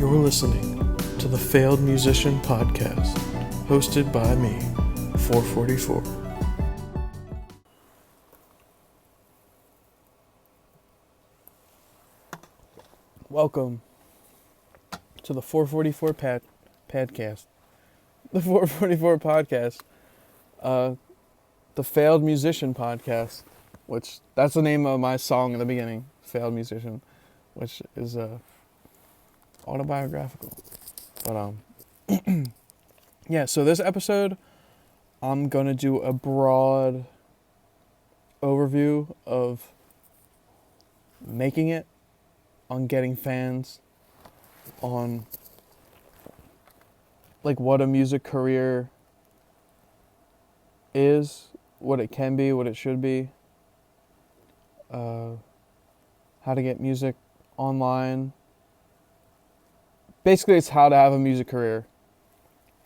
You're listening to the Failed Musician Podcast, hosted by me, 444. Welcome to the 444 podcast. The 444 podcast. The Failed Musician Podcast, which that's the name of my song in the beginning, Failed Musician, which is autobiographical. But yeah, so this episode I'm going to do a broad overview of making it, on getting fans, on like what a music career is, what it can be, what it should be, how to get music online. Basically, it's how to have a music career.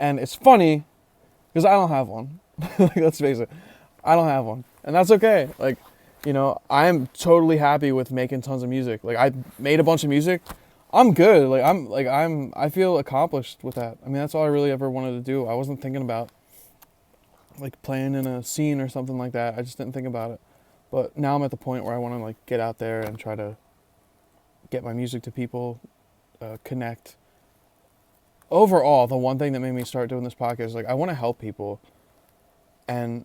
And it's funny, because I don't have one. Like, let's face it, I don't have one. And that's okay. Like, you know, I am totally happy with making tons of music. Like, I made a bunch of music. I'm good. I feel accomplished with that. I mean, that's all I really ever wanted to do. I wasn't thinking about like playing in a scene or something like that. I just didn't think about it. But now I'm at the point where I want to like get out there and try to get my music to people, connect. Overall, the one thing that made me start doing this podcast is like I want to help people, and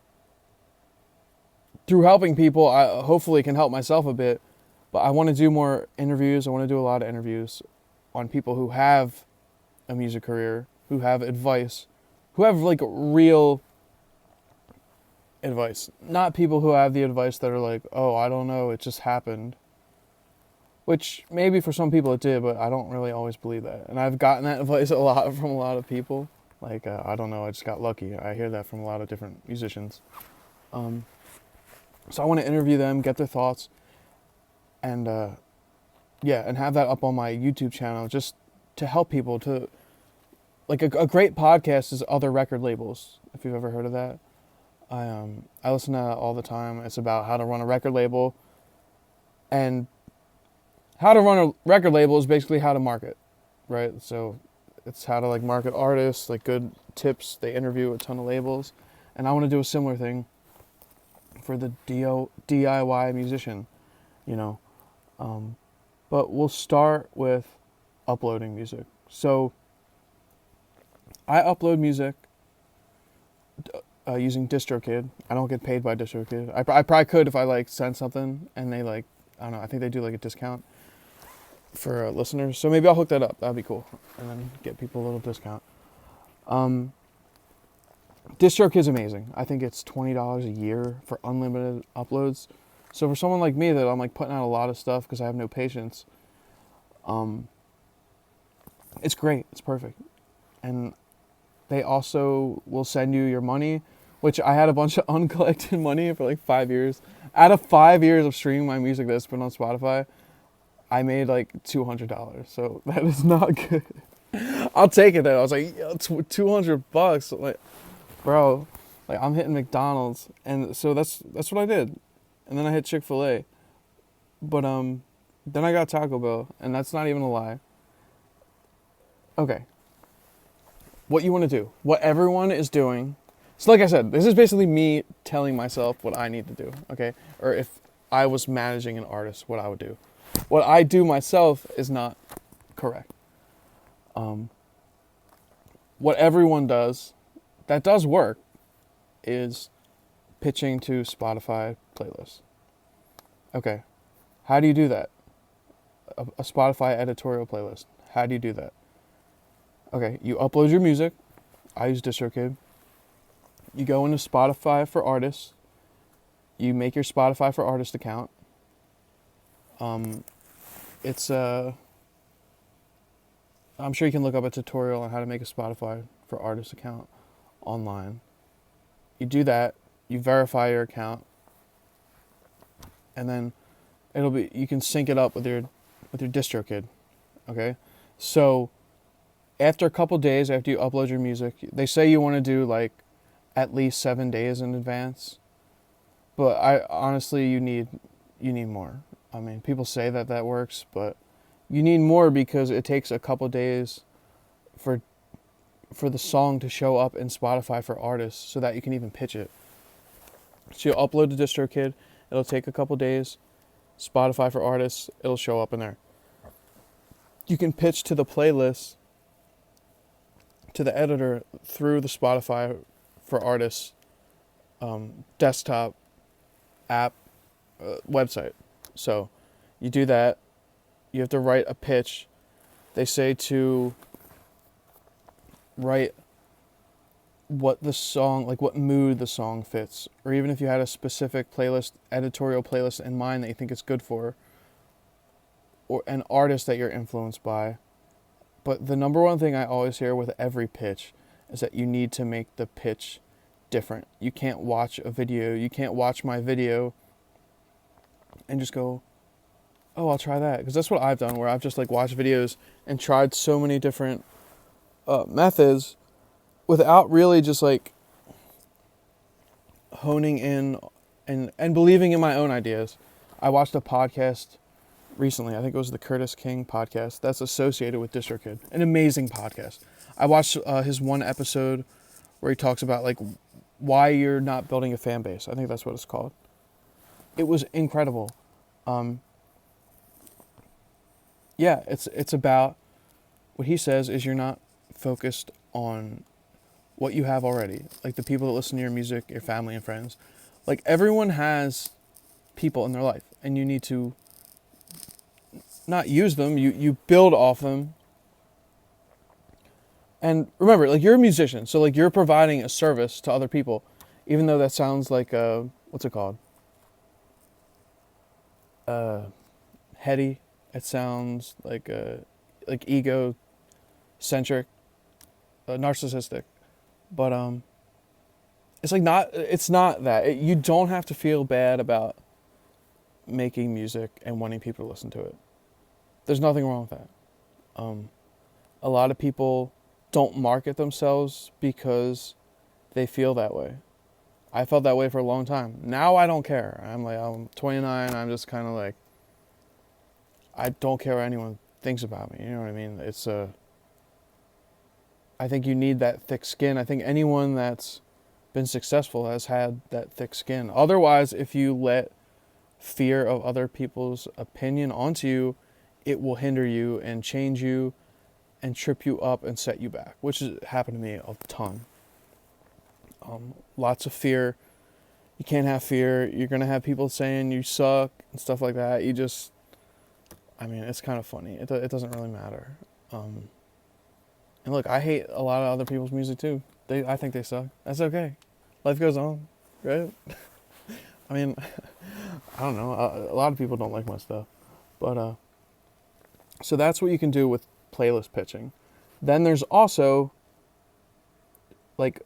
through helping people, I hopefully can help myself a bit. But I want to do more interviews. I want to do a lot of interviews on people who have a music career, who have advice, who have like real advice. Not people who have the advice that are like, oh, I don't know, it just happened. Which maybe for some people it did, but I don't really always believe that. And I've gotten that advice a lot from a lot of people. Like, I don't know, I just got lucky. I hear that from a lot of different musicians. So I want to interview them, get their thoughts, and and have that up on my YouTube channel just to help people to, like a great podcast is other record labels, if you've ever heard of that. I listen to that all the time. It's about how to run a record label, and how to run a record label is basically how to market, right? So it's how to like market artists, like good tips. They interview a ton of labels, and I want to do a similar thing for the DIY musician, you know. But we'll start with uploading music. So I upload music using DistroKid. I don't get paid by DistroKid. I probably could if I like send something and they like, I don't know, I think they do like a discount for listeners. So maybe I'll hook that up. That'd be cool. And then get people a little discount. DistroKid's amazing. I think it's $20 a year for unlimited uploads. So for someone like me that I'm like putting out a lot of stuff because I have no patience, it's great. It's perfect. And they also will send you your money, which I had a bunch of uncollected money for like 5 years. Out of 5 years of streaming my music that's been on Spotify, I made like $200. So that is not good. I'll take it though. I was like, $200. Like, bro, like I'm hitting McDonald's. And so that's what I did. And then I hit Chick-fil-A. But then I got Taco Bell, and that's not even a lie. Okay. What you want to do, what everyone is doing. So like I said, this is basically me telling myself what I need to do, okay? Or if I was managing an artist, what I would do. What I do myself is not correct. What everyone does, that does work, is pitching to Spotify playlists. Okay, how do you do that? A Spotify editorial playlist. How do you do that? Okay, you upload your music. I use DistroKid. You go into Spotify for Artists. You make your Spotify for Artists account. It's I'm sure you can look up a tutorial on how to make a Spotify for Artists account online. You do that. You verify your account, and then you can sync it up with your DistroKid. Okay, so after a couple days after you upload your music, they say you want to do like at least 7 days in advance, but honestly you need more. I mean, people say that works, but You need more because it takes a couple days for the song to show up in Spotify for artists so that you can even pitch it. So you'll upload to DistroKid, it'll take a couple days. Spotify for artists, it'll show up in there. You can pitch to the playlist, to the editor through the Spotify for artists desktop app website. So you do that. You have to write a pitch. They say to write what the song, like what mood the song fits, or even if you had a specific playlist, editorial playlist in mind that you think it's good for, or an artist that you're influenced by. But the number one thing I always hear with every pitch is that you need to make the pitch different. You can't watch a video, you can't watch my video and just go, oh, I'll try that. Because that's what I've done, where I've just like watched videos and tried so many different methods without really just like honing in and believing in my own ideas. I watched a podcast recently, I think it was the Curtis King podcast, that's associated with DistroKid. An amazing podcast. I watched his one episode where he talks about like why you're not building a fan base. I think that's what it's called. It was incredible. Yeah, it's about, what he says is you're not focused on what you have already. Like the people that listen to your music, your family and friends. Like everyone has people in their life and you need to not use them, you build off them. And remember, like you're a musician, so like you're providing a service to other people, even though that sounds like what's it called? Heady. It sounds like ego-centric, narcissistic, but it's like it's not that. You don't have to feel bad about making music and wanting people to listen to it. There's nothing wrong with that. A lot of people don't market themselves because they feel that way. I felt that way for a long time. Now I don't care. I'm 29. I'm just kind of like, I don't care what anyone thinks about me. You know what I mean? It's I think you need that thick skin. I think anyone that's been successful has had that thick skin. Otherwise, if you let fear of other people's opinion onto you, it will hinder you and change you and trip you up and set you back, which has happened to me a ton. Lots of fear. You can't have fear. You're going to have people saying you suck and stuff like that. It's kind of funny. It doesn't really matter. And look, I hate a lot of other people's music too. I think they suck. That's okay. Life goes on, right? I don't know. A lot of people don't like my stuff. But, so that's what you can do with playlist pitching. Then there's also like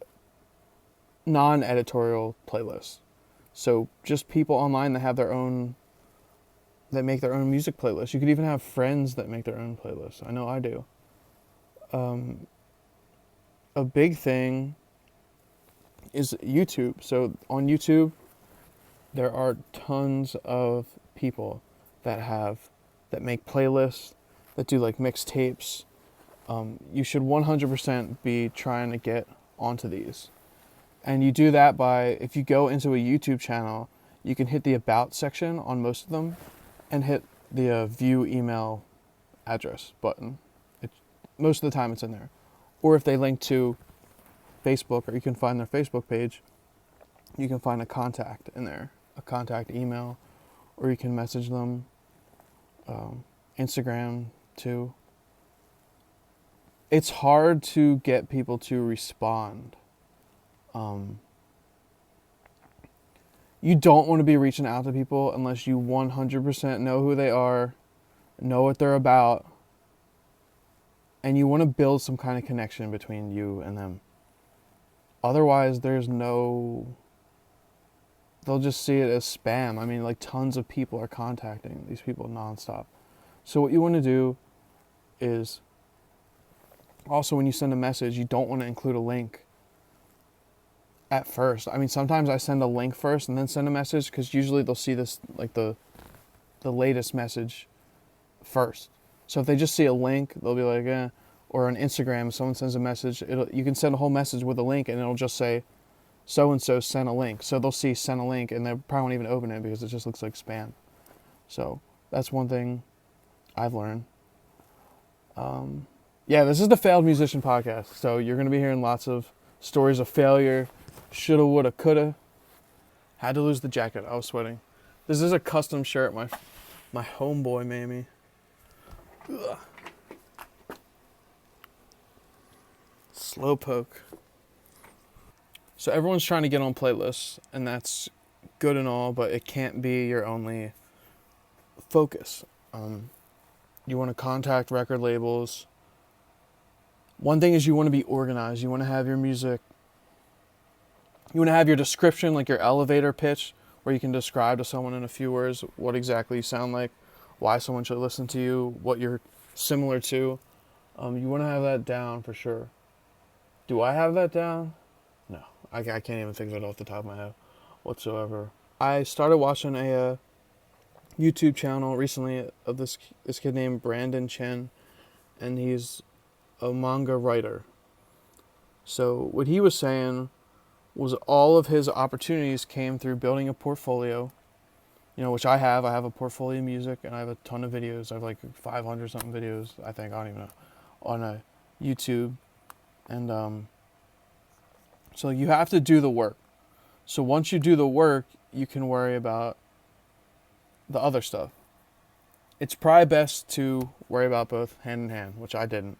non-editorial playlists. So just people online that have that make their own music playlists. You could even have friends that make their own playlists. I know I do. A big thing is YouTube. So on YouTube, there are tons of people that make playlists, that do like mixtapes. You should 100% be trying to get onto these. And you do that by, if you go into a YouTube channel, you can hit the About section on most of them and hit the View Email Address button. Most of the time it's in there. Or if they link to Facebook, or you can find their Facebook page, you can find a contact in there, a contact email, or you can message them, Instagram too. It's hard to get people to respond. You don't want to be reaching out to people unless you 100% know who they are, know what they're about, and you want to build some kind of connection between you and them. Otherwise, they'll just see it as spam. Like tons of people are contacting these people nonstop. So what you want to do is, also when you send a message, you don't want to include a link at first. Sometimes I send a link first and then send a message, because usually they'll see this, like the latest message first. So if they just see a link, they'll be like, eh. Or on Instagram, if someone sends a message, you can send a whole message with a link, and it'll just say, so-and-so sent a link. So they'll see send a link, and they probably won't even open it because it just looks like spam. So that's one thing I've learned. Yeah, this is the Failed Musician Podcast. So you're going to be hearing lots of stories of failure, shoulda, woulda, coulda. Had to lose the jacket. I was sweating. This is a custom shirt my homeboy made me. Ugh. Slowpoke. So everyone's trying to get on playlists, and that's good and all, but it can't be your only focus. You want to contact record labels. One thing is you want to be organized. You want to have your music. You want to have your description, like your elevator pitch, where you can describe to someone in a few words what exactly you sound like, why someone should listen to you, what you're similar to. You want to have that down for sure. Do I have that down? No. I can't even think of it off the top of my head whatsoever. I started watching a YouTube channel recently of this kid named Brandon Chen, and he's a manga writer. So what he was saying was all of his opportunities came through building a portfolio, which I have. I have a portfolio of music, and I have a ton of videos. I have like 500 something videos, I think, I don't even know, on YouTube. And so you have to do the work. So once you do the work, you can worry about the other stuff. It's probably best to worry about both hand in hand, which I didn't.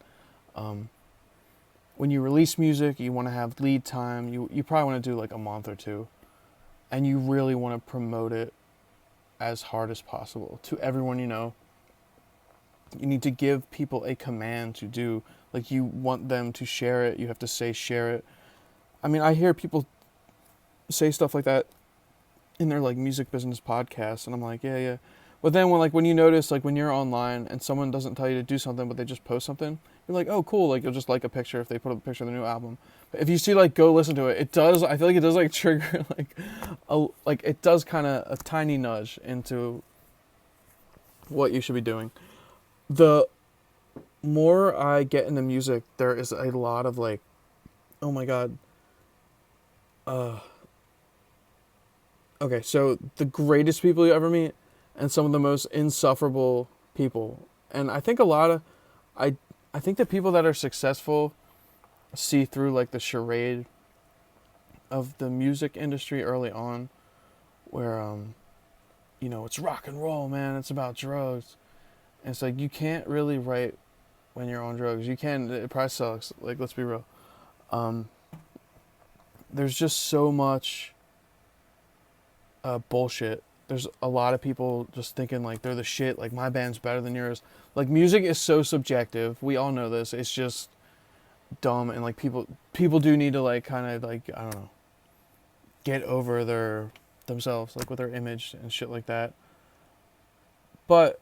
When you release music, you want to have lead time. You probably want to do like a month or two. And you really want to promote it as hard as possible to everyone you know. You need to give people a command to do. Like, you want them to share it. You have to say share it. I mean, I hear people say stuff like that in their like music business podcasts, and I'm like, yeah. But then when you notice, like when you're online and someone doesn't tell you to do something, but they just post something, you're like, oh, cool. Like, you'll just like a picture if they put up a picture of the new album. But if you see like go listen to it, I feel like it does like trigger it does kind of a tiny nudge into what you should be doing. The more I get into music, there is a lot of like, oh my God. Okay, so the greatest people you ever meet and some of the most insufferable people. And I think I think the people that are successful see through like the charade of the music industry early on, where it's rock and roll, man, it's about drugs. And it's like, you can't really write when you're on drugs. You can, it probably sucks, like, let's be real. There's just so much bullshit. There's a lot of people just thinking like they're the shit, like my band's better than yours. Like, music is so subjective. We all know this. It's just dumb, and like people do need to like kind of like, I don't know, get over themselves, like with their image and shit like that. But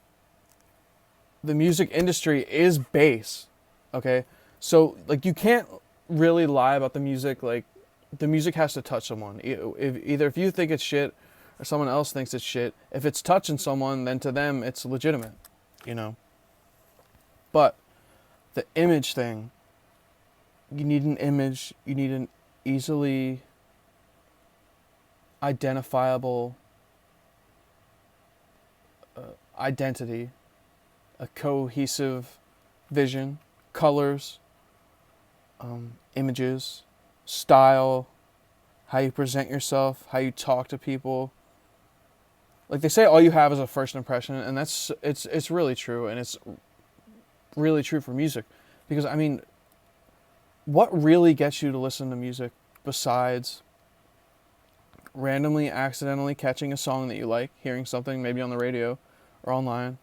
the music industry is base, okay? So like you can't really lie about the music. Like, the music has to touch someone. Either if you think it's shit or someone else thinks it's shit, if it's touching someone, then to them it's legitimate, But the image thing, you need an image, you need an easily identifiable identity, a cohesive vision, colors, images, style, how you present yourself, how you talk to people. Like they say, all you have is a first impression, and it's really true, and it's really true for music, because I mean, what really gets you to listen to music besides randomly, accidentally catching a song that you like, hearing something maybe on the radio or online,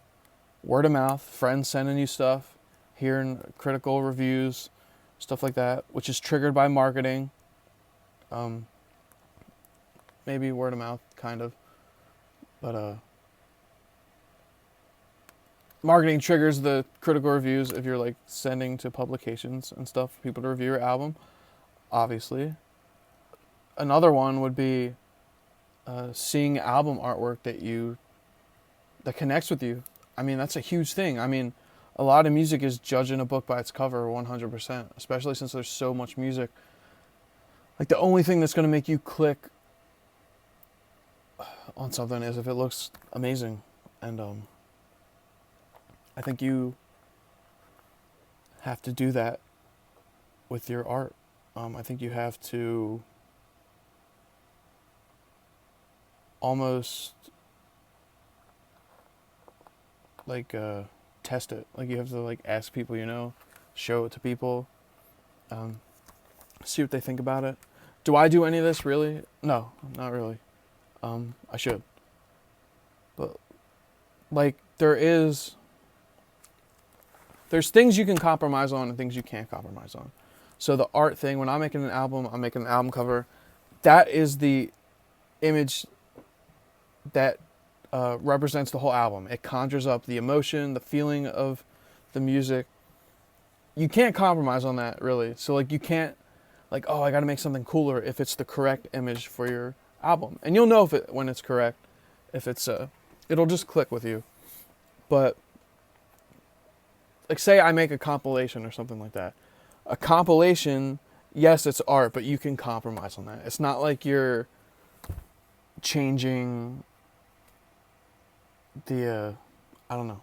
word of mouth, friends sending you stuff, hearing critical reviews, stuff like that, which is triggered by marketing. Maybe word of mouth, kind of, but marketing triggers the critical reviews if you're like sending to publications and stuff for people to review your album, obviously. Another one would be seeing album artwork that connects with you. I mean, that's a huge thing. I mean, a lot of music is judging a book by its cover 100%, especially since there's so much music. Like, the only thing that's going to make you click on something is if it looks amazing. And I think you have to do that with your art. I think you have to almost like test it. Like, you have to like ask people, show it to people, see what they think about it. Do I do any of this really? No, not really. I should. But like, there's things you can compromise on and things you can't compromise on. So the art thing, when I'm making an album, I'm making an album cover. That is the image that represents the whole album. It conjures up the emotion, the feeling of the music. You can't compromise on that, really. So like, you can't like, oh, I got to make something cooler if it's the correct image for your album. And you'll know when it's correct, if it's it'll just click with you. But like, say I make a compilation or something like that. A compilation, yes, it's art, but you can compromise on that. It's not like you're changing the I don't know.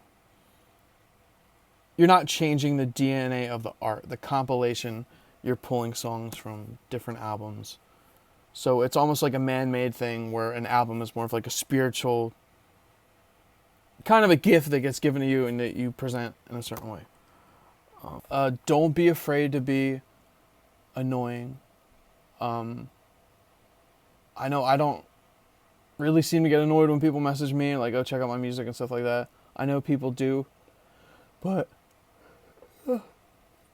You're not changing the DNA of the art. The compilation, you're pulling songs from different albums. So it's almost like a man-made thing, where an album is more of like a spiritual, kind of a gift that gets given to you and that you present in a certain way. Don't be afraid to be annoying. I know I don't really seem to get annoyed when people message me and like, oh, check out my music and stuff like that. I know people do, but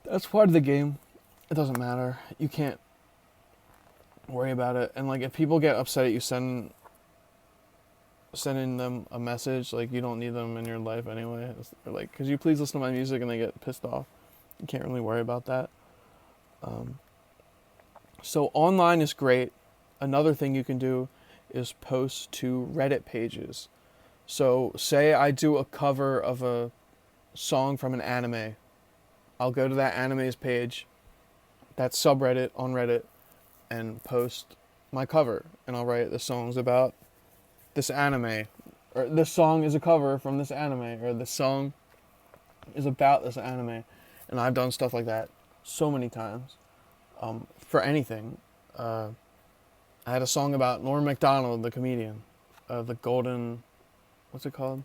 that's part of the game. It doesn't matter. You can't worry about it. And like, if people get upset at you sending them a message, like, you don't need them in your life anyway. Or like, could you please listen to my music, and they get pissed off. You can't really worry about that. So online is great. Another thing you can do is post to Reddit pages. So say I do a cover of a song from an anime. I'll go to that anime's page, that subreddit on Reddit, and post my cover. And I'll write, the song's about this anime, or this song is a cover from this anime, or the song is about this anime. And I've done stuff like that so many times. For anything. I had a song about Norm Macdonald, the comedian, the golden, what's it called?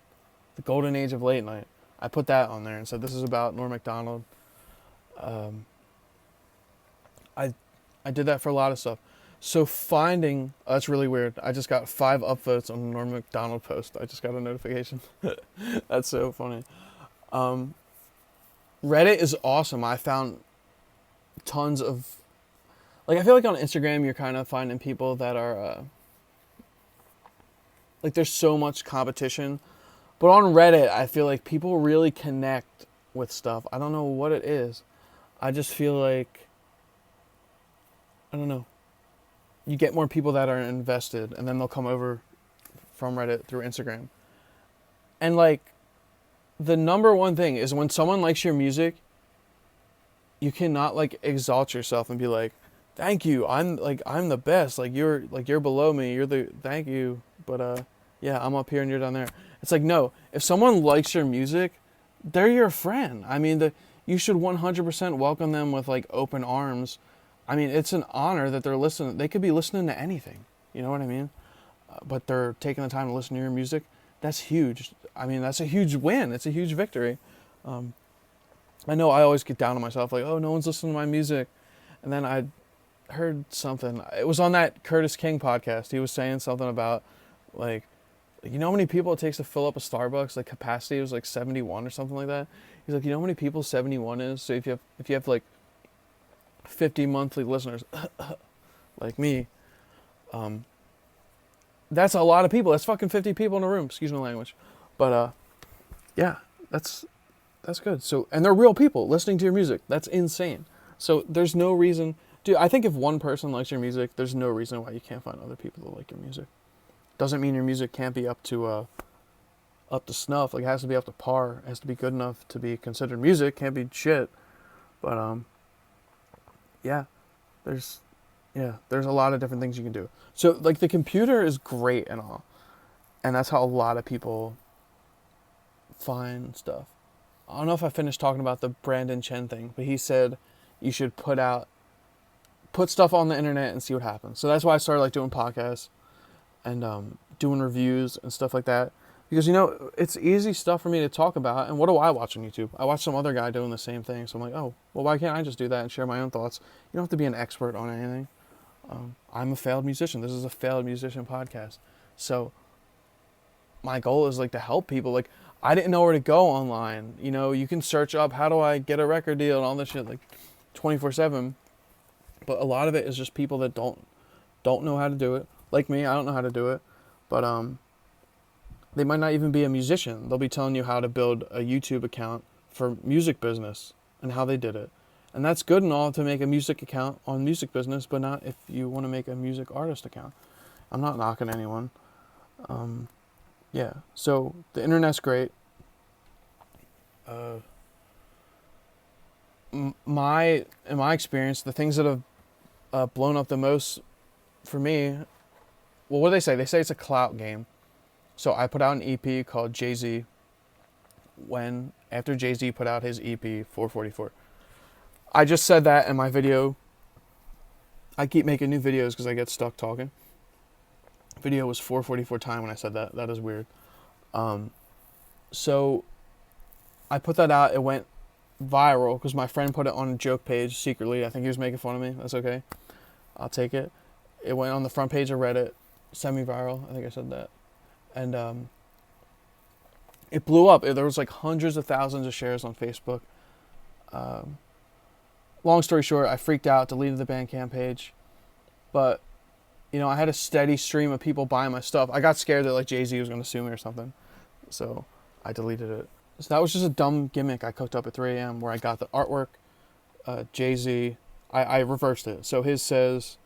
The golden age of late night. I put that on there and said, this is about Norm Macdonald. I did that for a lot of stuff. So finding, that's really weird. I just got 5 upvotes on the Norm Macdonald post. I just got a notification. That's so funny. Reddit is awesome. I found tons of, like, I feel like on Instagram you're kind of finding people that are, like, there's so much competition. But on Reddit, I feel like people really connect with stuff. I don't know what it is. I just feel like, I don't know. You get more people that are invested, and then they'll come over from Reddit through Instagram. And like, the number one thing is, when someone likes your music, you cannot like exalt yourself and be like, thank you, I'm the best, like you're below me, thank you, but yeah, I'm up here and you're down there. It's like, no, if someone likes your music, they're your friend. I mean, you should 100% welcome them with like open arms. I mean, it's an honor that they're listening. They could be listening to anything, you know what I mean? But they're taking the time to listen to your music. That's huge. I mean, that's a huge win. It's a huge victory. I know I always get down on myself, like, oh, no one's listening to my music. And then I heard something. It was on that Curtis King podcast. He was saying something about, like, you know how many people it takes to fill up a Starbucks? Like, capacity was like 71 or something like that. He's like, you know how many people 71 is? So if you have like 50 monthly listeners, like me, that's a lot of people. That's fucking 50 people in a room. Excuse my language. But yeah, that's good. So, and they're real people listening to your music. That's insane. So there's no reason, dude, I think if one person likes your music, there's no reason why you can't find other people that like your music. Doesn't mean your music can't be up to up to snuff. Like, it has to be up to par. It has to be good enough to be considered music. Can't be shit. But yeah, there's there's a lot of different things you can do. So like the computer is great and all, and that's how a lot of people find stuff. I don't know if I finished talking about the Brandon Chen thing, but he said you should put stuff on the internet and see what happens. So that's why I started like doing podcasts and doing reviews and stuff like that. Because, you know, it's easy stuff for me to talk about. And what do I watch on YouTube? I watch some other guy doing the same thing. So I'm like, oh, well, why can't I just do that and share my own thoughts? You don't have to be an expert on anything. I'm a failed musician. This is a failed musician podcast. So my goal is like to help people. Like, I didn't know where to go online. You know, you can search up, how do I get a record deal and all this shit, like 24/7. But a lot of it is just people that don't know how to do it. Like me, I don't know how to do it. But they might not even be a musician. They'll be telling you how to build a YouTube account for music business and how they did it. And that's good and all to make a music account on music business, but not if you want to make a music artist account. I'm not knocking anyone. Yeah, so the internet's great. In my experience, the things that have blown up the most for me, well, what do they say? They say it's a clout game. So I put out an EP called Jay-Z after Jay-Z put out his EP 444. I just said that in my video. I keep making new videos because I get stuck talking. Video was 444 time when I said that. That is weird. So I put that out. It went viral because my friend put it on a joke page secretly. I think he was making fun of me. That's okay. I'll take it. It went on the front page of Reddit, semi-viral. I think I said that. And it blew up. There was like hundreds of thousands of shares on Facebook. Long story short, I freaked out, deleted the Bandcamp page. But, you know, I had a steady stream of people buying my stuff. I got scared that like Jay-Z was going to sue me or something. So I deleted it. So that was just a dumb gimmick I cooked up at 3 a.m. where I got the artwork, Jay-Z. I reversed it. So his says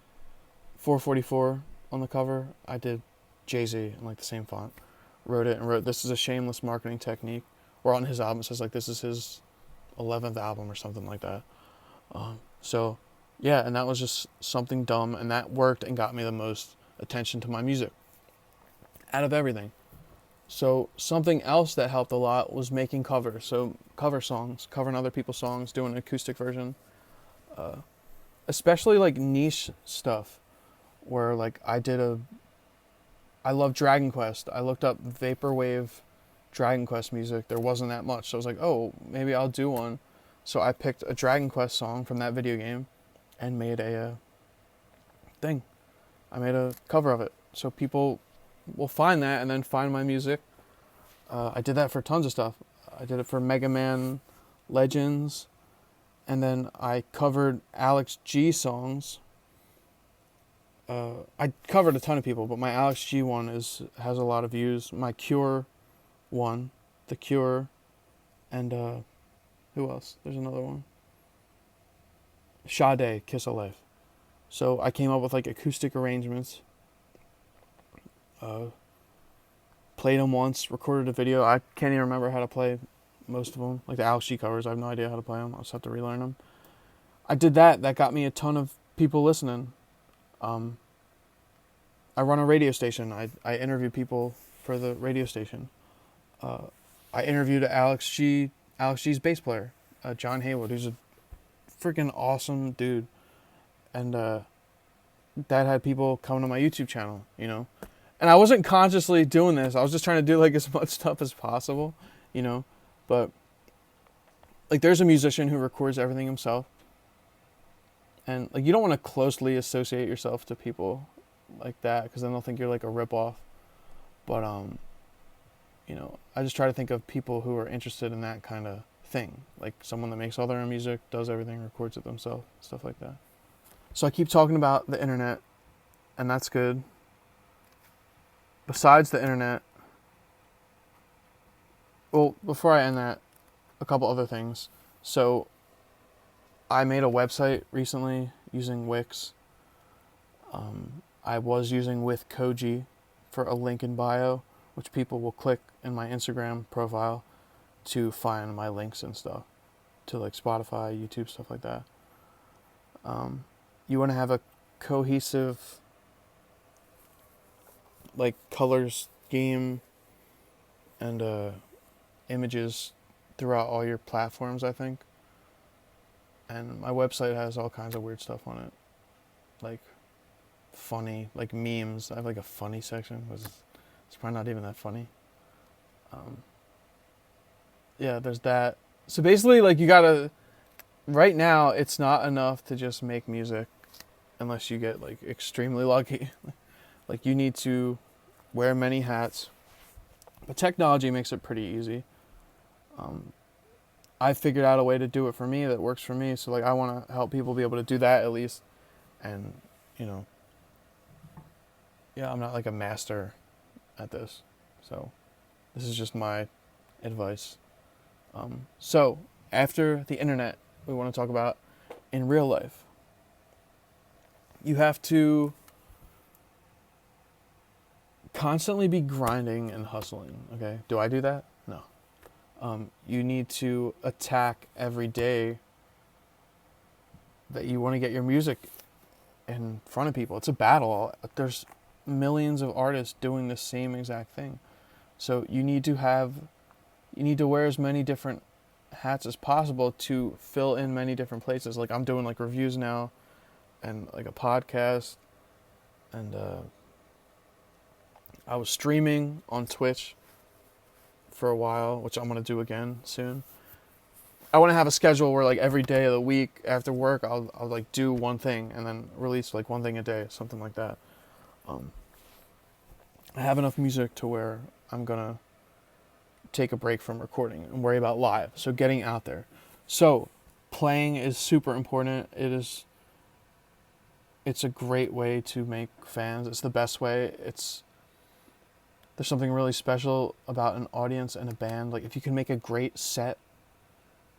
444 on the cover. I did Jay-Z in like the same font. Wrote this is a shameless marketing technique. Or on his album it says like this is his 11th album or something like that. So yeah, and that was just something dumb, and that worked and got me the most attention to my music out of everything. So something else that helped a lot was making covers. So cover songs, covering other people's songs, doing an acoustic version. Especially like niche stuff where like I love Dragon Quest. I looked up Vaporwave Dragon Quest music. There wasn't that much. So I was like, oh, maybe I'll do one. So I picked a Dragon Quest song from that video game and made a thing. I made a cover of it. So people will find that and then find my music. I did that for tons of stuff. I did it for Mega Man Legends. And then I covered Alex G songs. I covered a ton of people, but my Alex G one has a lot of views. My Cure one, The Cure, and who else? There's another one. Sade, Kiss a Life. So I came up with like acoustic arrangements. Played them once, recorded a video. I can't even remember how to play most of them. Like the Alex G covers, I have no idea how to play them. I'll just have to relearn them. I did that. That got me a ton of people listening. I run a radio station. I interview people for the radio station. I interviewed Alex G's bass player, John Haywood, who's a freaking awesome dude. And that had people come to my YouTube channel, you know. And I wasn't consciously doing this. I was just trying to do like as much stuff as possible, you know. But like there's a musician who records everything himself. And like you don't want to closely associate yourself to people like that because then they'll think you're like a ripoff. But you know, I just try to think of people who are interested in that kind of thing, like someone that makes all their own music, does everything, records it themselves, stuff like that. So I keep talking about the internet, and that's good. Besides the internet, well, before I end that, a couple other things. So I made a website recently using Wix. I was using with Koji for a link in bio, which people will click in my Instagram profile to find my links and stuff to like Spotify, YouTube, stuff like that. You want to have a cohesive like color scheme and images throughout all your platforms, I think. And my website has all kinds of weird stuff on it, like funny, like memes. I have like a funny section, which it's probably not even that funny. Yeah, there's that. So basically, like, you gotta, right now, it's not enough to just make music unless you get like extremely lucky. Like, you need to wear many hats, but technology makes it pretty easy. I figured out a way to do it for me that works for me. So like, I want to help people be able to do that at least. And, you know, yeah, I'm not like a master at this. So this is just my advice. So after the internet, we want to talk about in real life. You have to constantly be grinding and hustling. Okay. Do I do that? No. You need to attack every day that you want to get your music in front of people. It's a battle. There's millions of artists doing the same exact thing. So you need to wear as many different hats as possible to fill in many different places. Like, I'm doing like reviews now and like a podcast, and I was streaming on Twitch for a while, which I'm going to do again soon. I want to have a schedule where like every day of the week after work, I'll like do one thing and then release like one thing a day, something like that. I have enough music to where I'm going to take a break from recording and worry about live. So getting out there. So playing is super important. It's a great way to make fans. It's the best way. There's something really special about an audience and a band. Like, if you can make a great set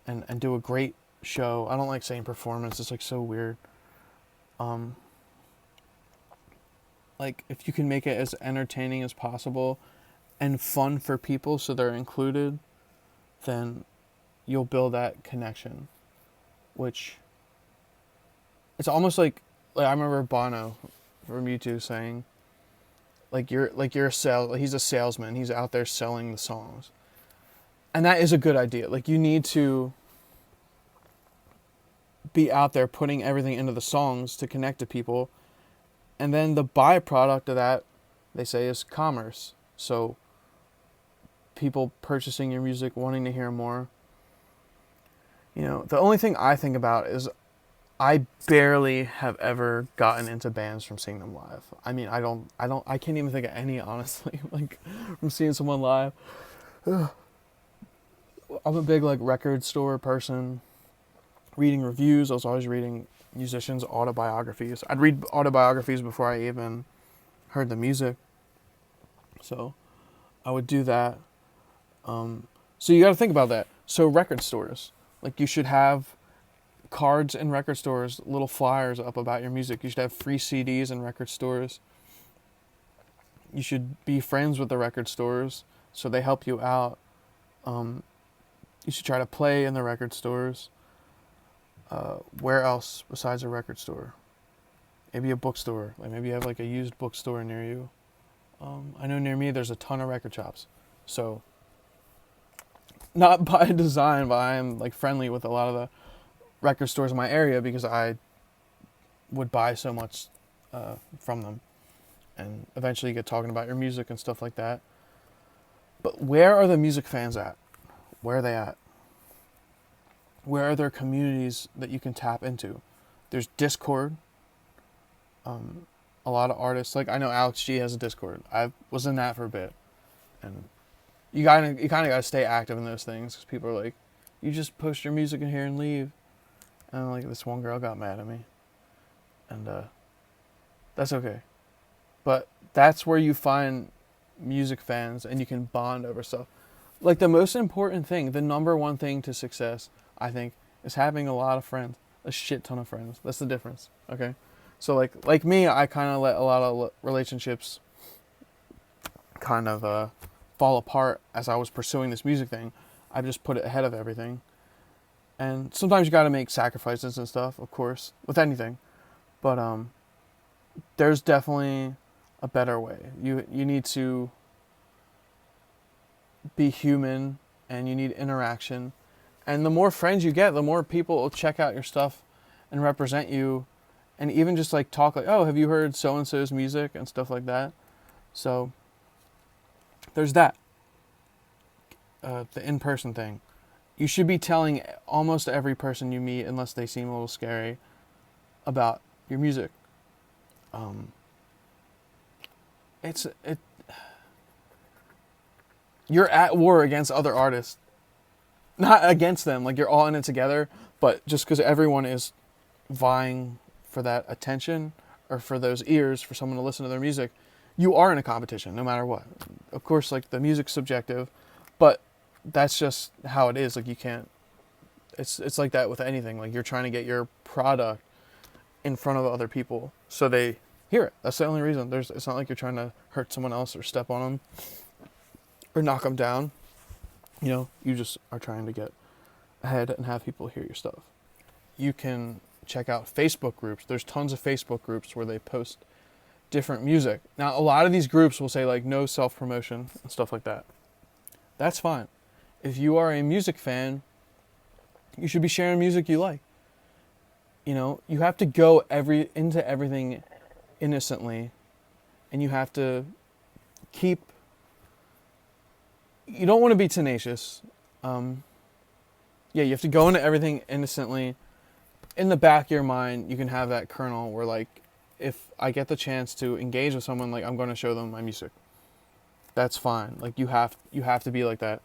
and do a great show. I don't like saying performance. It's like so weird. Like, if you can make it as entertaining as possible and fun for people so they're included, then you'll build that connection, which it's almost like I remember Bono from U2 saying, he's a salesman. He's out there selling the songs. And that is a good idea. Like, you need to be out there putting everything into the songs to connect to people. And then the byproduct of that, they say, is commerce. So people purchasing your music, wanting to hear more. You know, the only thing I think about is I barely have ever gotten into bands from seeing them live. I mean, I can't even think of any, honestly, like, from seeing someone live. Ugh. I'm a big, like, record store person, reading reviews. I was always reading musicians' autobiographies. I'd read autobiographies before I even heard the music. So I would do that. So you got to think about that. So record stores, like, you should have cards in record stores, little flyers up about your music. You should have free CDs in record stores. You should be friends with the record stores so they help you out. You should try to play in the record stores. Where else besides a record store? Maybe a bookstore. Like, maybe you have like a used bookstore near you. I know near me there's a ton of record shops. So, not by design, but I am like friendly with a lot of the record stores in my area because I would buy so much from them, and eventually you get talking about your music and stuff like that. But where are the music fans at? Where are they at? Where are there communities that you can tap into? There's Discord. A lot of artists, like, I know Alex G has a Discord. I was in that for a bit, and you kind of got to stay active in those things because people are like, you just post your music in here and leave. And like, this one girl got mad at me, and that's okay. But that's where you find music fans and you can bond over stuff. Like, the most important thing, the number one thing to success, I think, is having a lot of friends, a shit ton of friends. That's the difference. Okay. So like me, I kind of let a lot of relationships kind of fall apart as I was pursuing this music thing. I just put it ahead of everything. And sometimes you got to make sacrifices and stuff, of course, with anything. But there's definitely a better way. You need to be human, and you need interaction. And the more friends you get, the more people will check out your stuff and represent you, and even just like talk like, oh, have you heard so and so's music and stuff like that. So there's that. The in-person thing. You should be telling almost every person you meet, unless they seem a little scary, about your music. You're at war against other artists. Not against them, like you're all in it together, but just because everyone is vying for that attention or for those ears, for someone to listen to their music, you are in a competition no matter what. Of course, like the music's subjective, but that's just how it is. Like you can't, it's like that with anything. Like you're trying to get your product in front of other people so they hear it. That's the only reason. It's not like you're trying to hurt someone else or step on them or knock them down. You know, you just are trying to get ahead and have people hear your stuff. You can check out Facebook groups. There's tons of Facebook groups where they post different music. Now, a lot of these groups will say like no self-promotion and stuff like that. That's fine. If you are a music fan, you should be sharing music you like. You know, you have to go into everything innocently, and you have to keep. You don't want to be tenacious. You have to go into everything innocently. In the back of your mind, you can have that kernel where, like, if I get the chance to engage with someone, like, I'm going to show them my music. That's fine. Like, you have to be like that.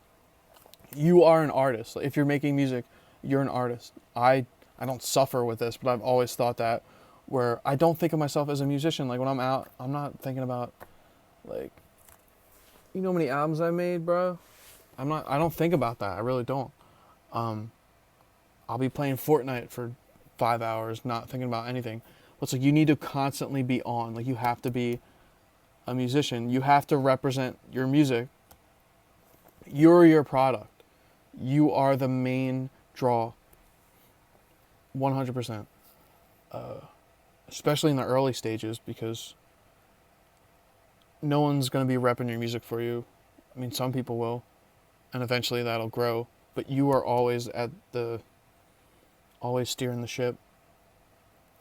You are an artist. Like, if you're making music, you're an artist. I don't suffer with this, but I've always thought that, where I don't think of myself as a musician. Like, when I'm out, I'm not thinking about, like, you know how many albums I made, bro? I don't think about that. I really don't. I'll be playing Fortnite for 5 hours, not thinking about anything. But it's like you need to constantly be on. Like you have to be a musician. You have to represent your music. You're your product. You are the main draw. 100%. Especially in the early stages, because no one's going to be repping your music for you. I mean, some people will, and eventually that'll grow, but you are always always steering the ship.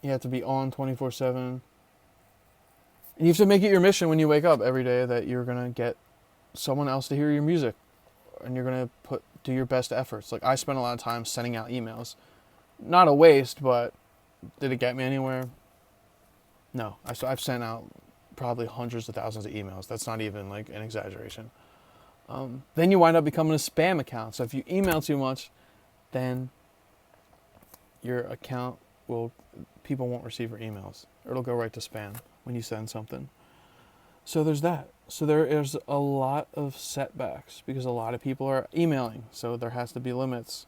You have to be on 24/7. And you have to make it your mission when you wake up every day that you're going to get someone else to hear your music, and you're going to do your best efforts. Like I spent a lot of time sending out emails. Not a waste, but did it get me anywhere? No. I've sent out probably hundreds of thousands of emails. That's not even like an exaggeration. Then you wind up becoming a spam account. So if you email too much, then your account people won't receive your emails, or it'll go right to spam when you send something. So there's that. So there is a lot of setbacks because a lot of people are emailing. So there has to be limits,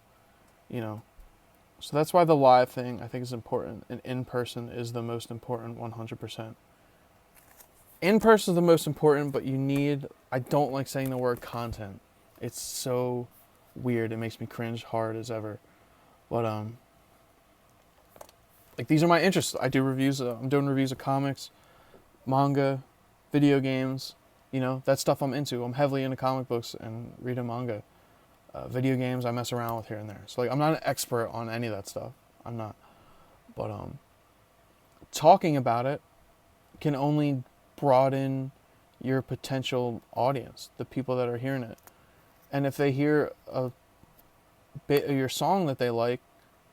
you know. So that's why the live thing I think is important, and in person is the most important 100%. In person is the most important, but I don't like saying the word content. It's so weird. It makes me cringe hard as ever. But like these are my interests. I do reviews. I'm doing reviews of comics, manga, video games. You know, that stuff I'm into. I'm heavily into comic books and reading manga. Video games I mess around with here and there. So like I'm not an expert on any of that stuff. I'm not. But talking about it can only broaden your potential audience, the people that are hearing it. And if they hear a bit of your song that they like,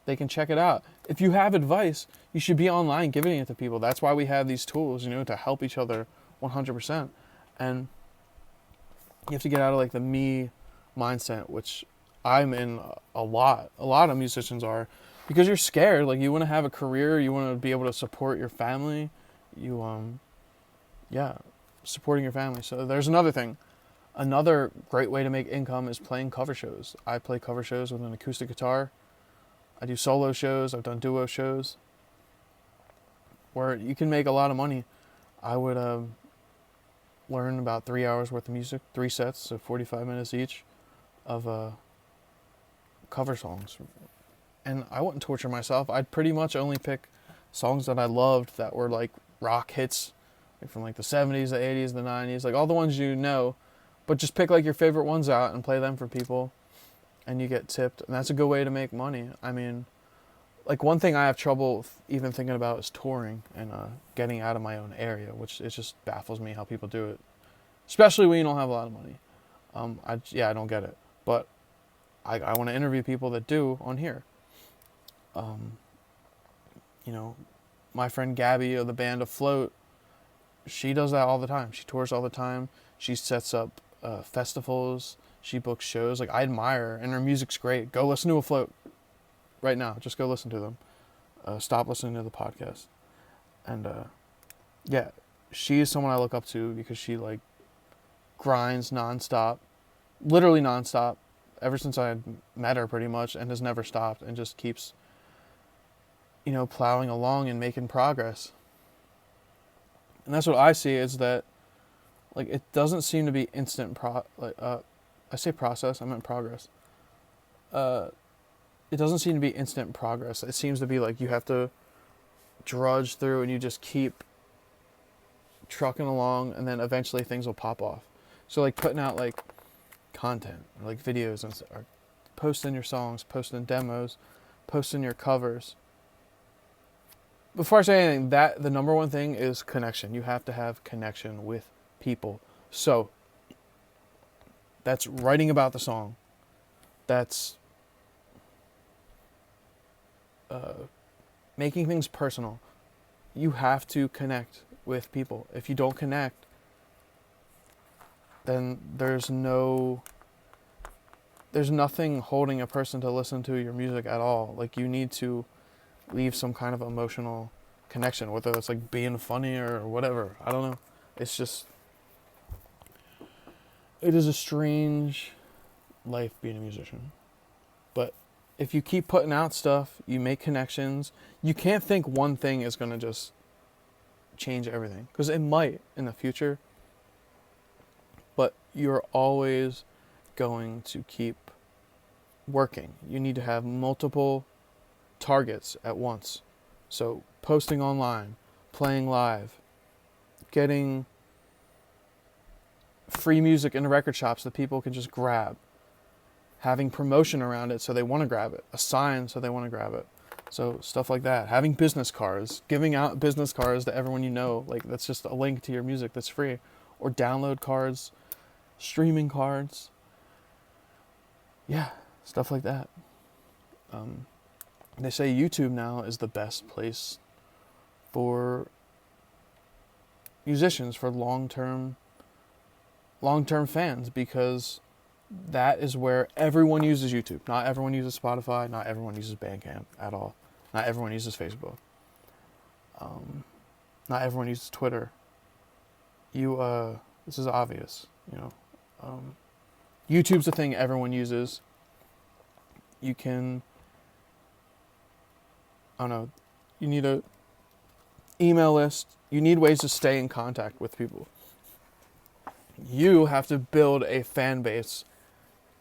they can check it out. If you have advice, you should be online giving it to people. That's why we have these tools, you know, to help each other 100%. And you have to get out of like the me mindset, which I'm in a lot of musicians are, because you're scared. Like you want to have a career, you want to be able to support your family, supporting your family. So there's another thing. Another great way to make income is playing cover shows. I play cover shows with an acoustic guitar. I do solo shows. I've done duo shows where you can make a lot of money. I would learn about 3 hours worth of music, 3 sets, so 45 minutes each of cover songs. And I wouldn't torture myself. I'd pretty much only pick songs that I loved that were like rock hits, like from like the 70s, the 80s, the 90s, like all the ones you know, but just pick like your favorite ones out and play them for people, and you get tipped. And that's a good way to make money. I mean, like one thing I have trouble even thinking about is touring and getting out of my own area, which it just baffles me how people do it, especially when you don't have a lot of money. I don't get it, but I want to interview people that do on here. You know, my friend Gabby of the band Afloat, she does that all the time. She tours all the time. She sets up festivals. She books shows. Like, I admire her, and her music's great. Go listen to Afloat right now. Just go listen to them. Stop listening to the podcast. And yeah, she is someone I look up to because she like grinds nonstop, literally nonstop, ever since I met her pretty much, and has never stopped and just keeps, you know, plowing along and making progress. And that's what I see, is that like it doesn't seem to be instant I say process, I meant progress. It doesn't seem to be instant progress. It seems to be like you have to drudge through and you just keep trucking along, and then eventually things will pop off. So like putting out like content, or like videos, and or posting your songs, posting demos, posting your covers. Before I say anything, that the number one thing is connection. You have to have connection with people. So that's writing about the song. That's making things personal. You have to connect with people. If you don't connect, then there's nothing holding a person to listen to your music at all. Like, you need to leave some kind of emotional connection, whether it's like being funny or whatever. I don't know. It's just, it is a strange life being a musician. But if you keep putting out stuff, you make connections, you can't think one thing is going to just change everything, because it might in the future, but you're always going to keep working. You need to have multiple targets at once. So posting online, playing live, getting free music in record shops that people can just grab, having promotion around it so they want to grab it, a sign so they want to grab it. So stuff like that. Having business cards, giving out business cards to everyone you know, like that's just a link to your music that's free, or download cards, streaming cards. Yeah, stuff like that. They say YouTube now is the best place for musicians, for long-term fans, because that is where everyone uses YouTube. Not everyone uses Spotify. Not everyone uses Bandcamp at all. Not everyone uses Facebook. Not everyone uses Twitter. This is obvious, you know. YouTube's the thing everyone uses. You can, I don't know, you need a email list. You need ways to stay in contact with people. You have to build a fan base.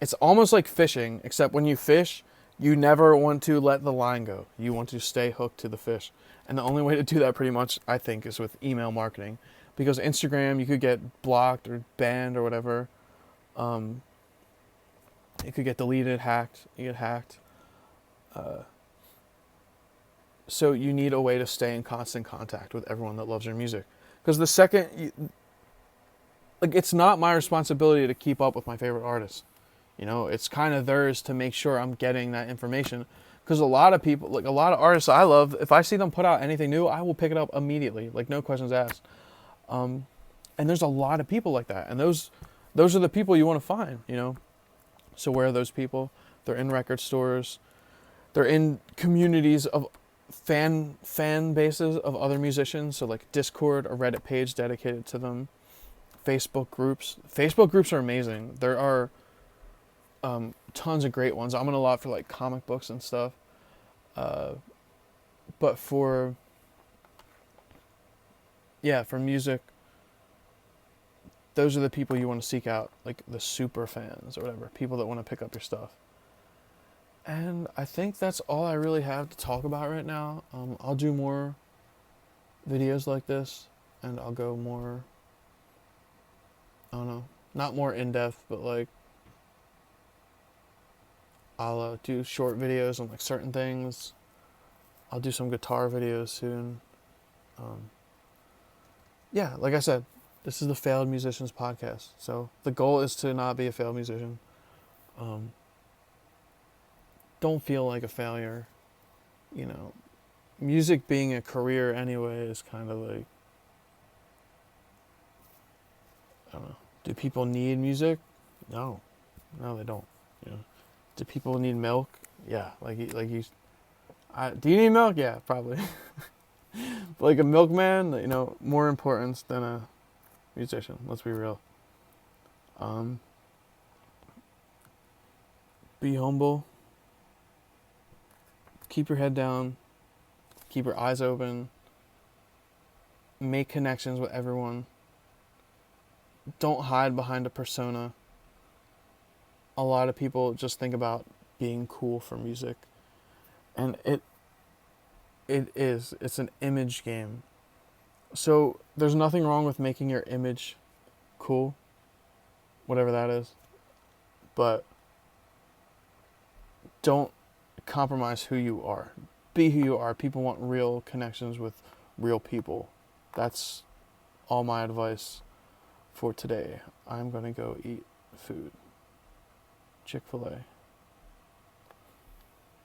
It's almost like fishing, except when you fish, you never want to let the line go. You want to stay hooked to the fish. And the only way to do that, pretty much, I think, is with email marketing. Because Instagram, you could get blocked or banned or whatever. It could get deleted, hacked. You get hacked. So you need a way to stay in constant contact with everyone that loves your music. Because the second, it's not my responsibility to keep up with my favorite artists. You know, it's kind of theirs to make sure I'm getting that information. Because a lot of people, like a lot of artists I love, if I see them put out anything new, I will pick it up immediately, like no questions asked. And there's a lot of people like that, and those are the people you want to find, you know. So where are those people? They're in record stores. They're in communities of fan bases of other musicians. So like Discord, or Reddit page dedicated to them. Facebook groups. Facebook groups are amazing. There are tons of great ones. I'm in a lot for like comic books and stuff. But for music, those are the people you want to seek out, like the super fans or whatever, people that want to pick up your stuff. And I think that's all I really have to talk about right now. I'll do more videos like this, and I'll go more, I don't know, not more in-depth, but like, I'll do short videos on like certain things. I'll do some guitar videos soon. Yeah, like I said, this is the Failed Musicians podcast. So the goal is to not be a failed musician. Don't feel like a failure. You know, music being a career anyway is kind of like, I don't know. Do people need music? No, they don't. You know, do people need milk? Yeah, do you need milk? Yeah, probably. But like a milkman, you know, more importance than a musician. Let's be real. Be humble. Keep your head down. Keep your eyes open. Make connections with everyone. Don't hide behind a persona. A lot of people just think about being cool for music. And it's an image game. So there's nothing wrong with making your image cool, whatever that is. But don't compromise who you are. Be who you are. People want real connections with real people. That's all my advice for today. I'm going to go eat food. Chick-fil-A.